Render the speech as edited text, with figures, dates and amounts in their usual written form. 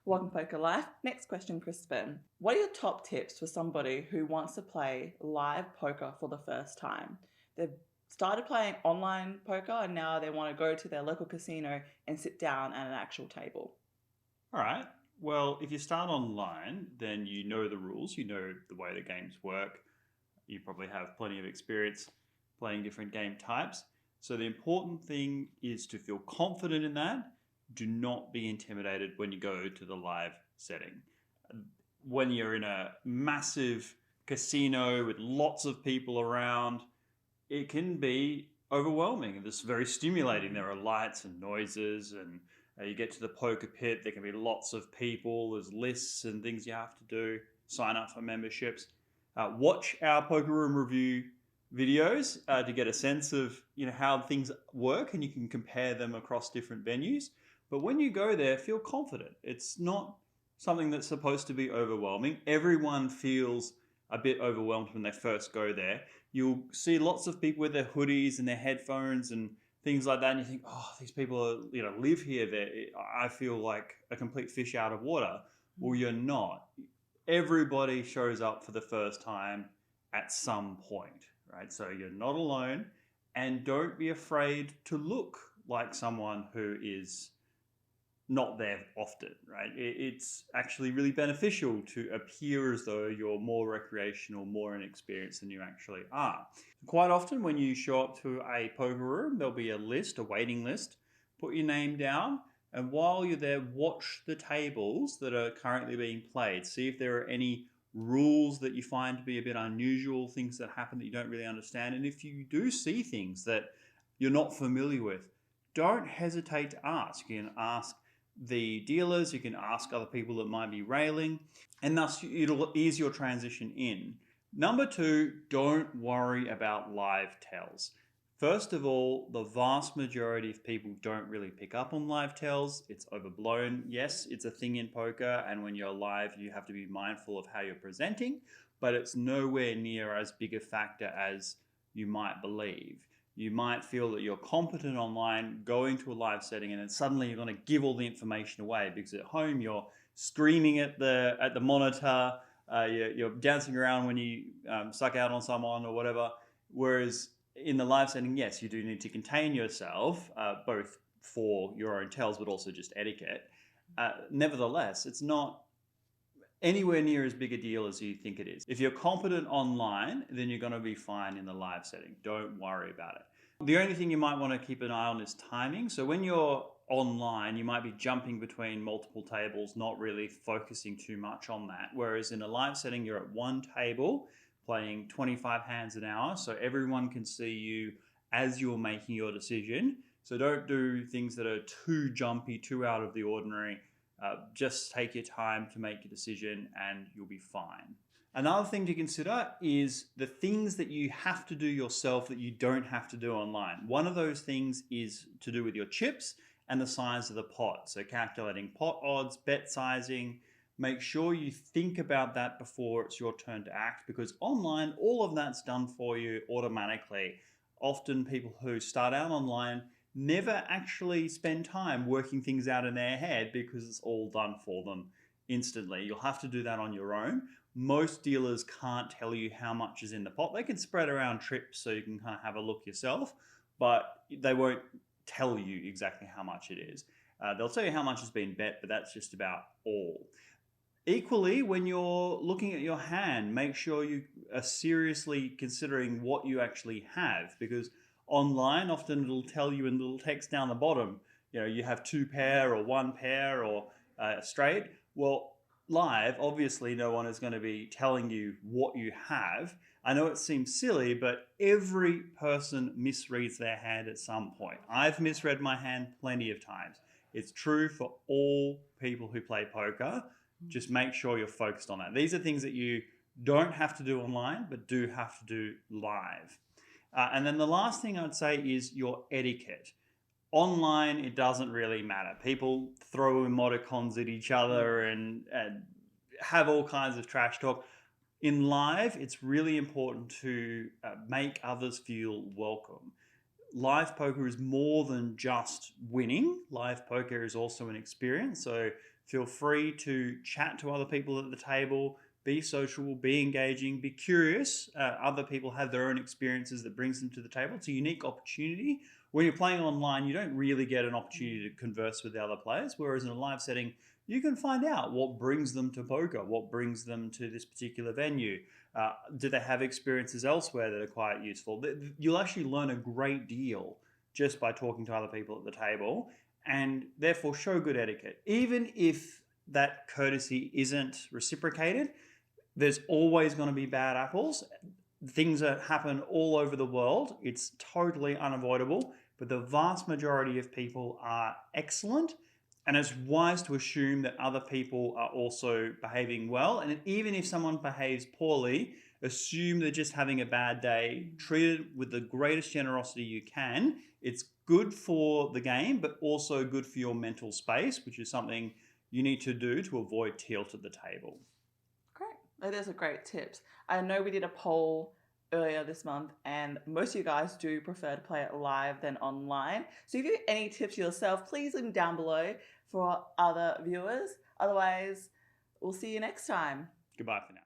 Welcome Poker Life. Next question, Crispin. What are your top tips for somebody who wants to play live poker for the first time? They've started playing online poker and now they want to go to their local casino and sit down at an actual table. All right. Well, if you start online, then you know the rules, you know the way the games work. You probably have plenty of experience playing different game types. So the important thing is to feel confident in that. Do not be intimidated when you go to the live setting. When you're in a massive casino with lots of people around, it can be overwhelming. It's very stimulating. There are lights and noises, and you get to the poker pit. There can be lots of people. There's lists and things you have to do. Sign up for memberships. Watch our poker room review videos to get a sense of how things work, and you can compare them across different venues. But when you go there, feel confident. It's not something that's supposed to be overwhelming. Everyone feels a bit overwhelmed when they first go there. You'll see lots of people with their hoodies and their headphones and things like that, and you think, oh, these people are, live here. I feel like a complete fish out of water. Well, you're not. Everybody shows up for the first time at some point, right? So you're not alone, and don't be afraid to look like someone who is not there often, right? It's actually really beneficial to appear as though you're more recreational, more inexperienced than you actually are. Quite often when you show up to a poker room, there'll be a list, a waiting list. Put your name down, and while you're there, watch the tables that are currently being played. See if there are any rules that you find to be a bit unusual, things that happen that you don't really understand. And if you do see things that you're not familiar with, don't hesitate to ask. You can ask the dealers, you can ask other people that might be railing, and thus it'll ease your transition in. Number two, don't worry about live tells. First of all, the vast majority of people don't really pick up on live tells. It's overblown. Yes, it's a thing in poker, and when you're live, you have to be mindful of how you're presenting, but it's nowhere near as big a factor as you might believe. You might feel that you're competent online, going to a live setting, and then suddenly you're going to give all the information away because at home you're screaming at the monitor, you're dancing around when you suck out on someone or whatever. Whereas in the live setting, yes, you do need to contain yourself, both for your own tells, but also just etiquette. Nevertheless, it's not anywhere near as big a deal as you think it is. If you're competent online, then you're going to be fine in the live setting. Don't worry about it. The only thing you might want to keep an eye on is timing. So when you're online, you might be jumping between multiple tables, not really focusing too much on that. Whereas in a live setting, you're at one table playing 25 hands an hour, so everyone can see you as you're making your decision. So don't do things that are too jumpy, too out of the ordinary. Just take your time to make your decision and you'll be fine. Another thing to consider is the things that you have to do yourself that you don't have to do online. One of those things is to do with your chips and the size of the pot. So calculating pot odds, bet sizing. Make sure you think about that before it's your turn to act, because online, all of that's done for you automatically. Often people who start out online never actually spend time working things out in their head because it's all done for them instantly. You'll have to do that on your own. Most dealers can't tell you how much is in the pot. They can spread around trips so you can kind of have a look yourself, but they won't tell you exactly how much it is. They'll tell you how much has been bet, but that's just about all. Equally, when you're looking at your hand, make sure you are seriously considering what you actually have, because online often it'll tell you in little text down the bottom, you have two pair or one pair or straight. Well, live, obviously no one is going to be telling you what you have. I know it seems silly, but every person misreads their hand at some point. I've misread my hand plenty of times. It's true for all people who play poker. Just make sure you're focused on that. These are things that you don't have to do online, but do have to do live. And then the last thing I'd say is your etiquette. Online, it doesn't really matter. People throw emoticons at each other and have all kinds of trash talk. In live, it's really important to make others feel welcome. Live poker is more than just winning. Live poker is also an experience. So Feel free to chat to other people at the table, be social, be engaging, be curious. Other people have their own experiences that brings them to the table. It's a unique opportunity. When you're playing online, you don't really get an opportunity to converse with the other players, whereas in a live setting, you can find out what brings them to poker, what brings them to this particular venue. Do they have experiences elsewhere that are quite useful? You'll actually learn a great deal just by talking to other people at the table, and therefore show good etiquette. Even if that courtesy isn't reciprocated, there's always going to be bad apples. Things that happen all over the world. It's totally unavoidable, but the vast majority of people are excellent. And it's wise to assume that other people are also behaving well. And even if someone behaves poorly, assume they're just having a bad day. Treat it with the greatest generosity you can. It's good for the game, but also good for your mental space, which is something you need to do to avoid tilt at the table. Great. Those are great tips. I know we did a poll earlier this month, and most of you guys do prefer to play it live than online. So if you have any tips yourself, please leave them down below for other viewers. Otherwise, we'll see you next time. Goodbye for now.